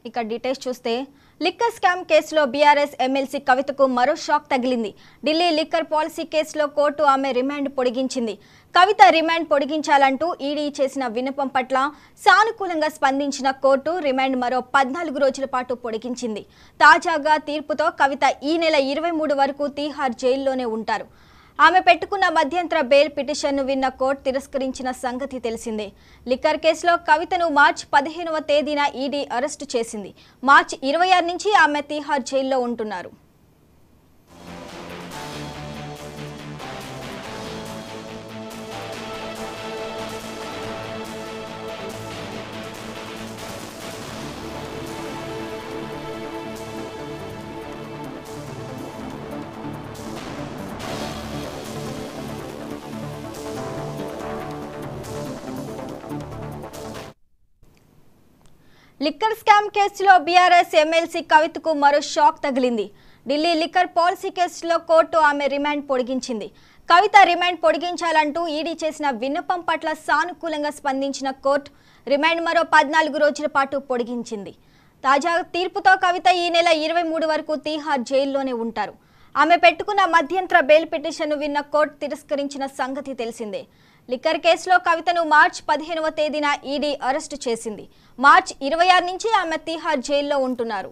ఇక డీటెయిల్స్ చూస్తే liquor scam కేసులో బీఆర్ఎస్ ఎమ్మెల్సీ కవితకు మరో షాక్ తగిలింది. ఢిల్లీ లిక్కర్ పాలసీ కేసులో కోర్టు ఆమె రిమాండ్ పొడిగించింది. కవిత రిమాండ్ పొడిగించాలంటూ ఈడీ చేసిన విన్నపం పట్ల సానుకూలంగా స్పందించిన కోర్టు రిమాండ్ మరో 14 రోజుల పాటు పొడిగించింది. తాజాగా తీర్పుతో కవిత ఈ నెల 23 వరకు తీహార్ జైల్లోనే ఉంటారు. ఆమె పెట్టుకున్న మధ్యంతర బెయిల్ పిటిషన్ను విన్న కోర్టు తిరస్కరించిన సంగతి తెలిసిందే. లిక్కర్ కేసులో కవితను మార్చి 15వ తేదీన ఈడీ అరెస్టు చేసింది. మార్చి 26 నుంచి ఆమె తీహార్ జైల్లో ఉంటున్నారు. లిక్కర్ స్కామ్ కేసులో బీఆర్ఎస్ ఎమ్మెల్సీ కవితకు మరో షాక్ తగిలింది. ఢిల్లీ లిక్కర్ పాలసీ కేసులో కోర్టు ఆమె రిమాండ్ పొడిగించింది. కవిత రిమాండ్ పొడిగించాలంటూ ఈడీ చేసిన విన్నపం పట్ల సానుకూలంగా స్పందించిన కోర్టు రిమాండ్ మరో 14 రోజుల పాటు పొడిగించింది. తాజా తీర్పుతో కవిత ఈ నెల 23 వరకు తీహార్ జైల్లోనే ఉంటారు. ఆమె పెట్టుకున్న మధ్యంతర బెయిల్ పిటిషన్ను విన్న కోర్టు తిరస్కరించిన సంగతి తెలిసిందే. లిక్కర్ కేసులో కవితను మార్చి 15వ తేదీన ఈడీ అరెస్టు చేసింది. మార్చి 26 నుంచి ఆమె తీహార్ జైల్లో ఉంటున్నారు.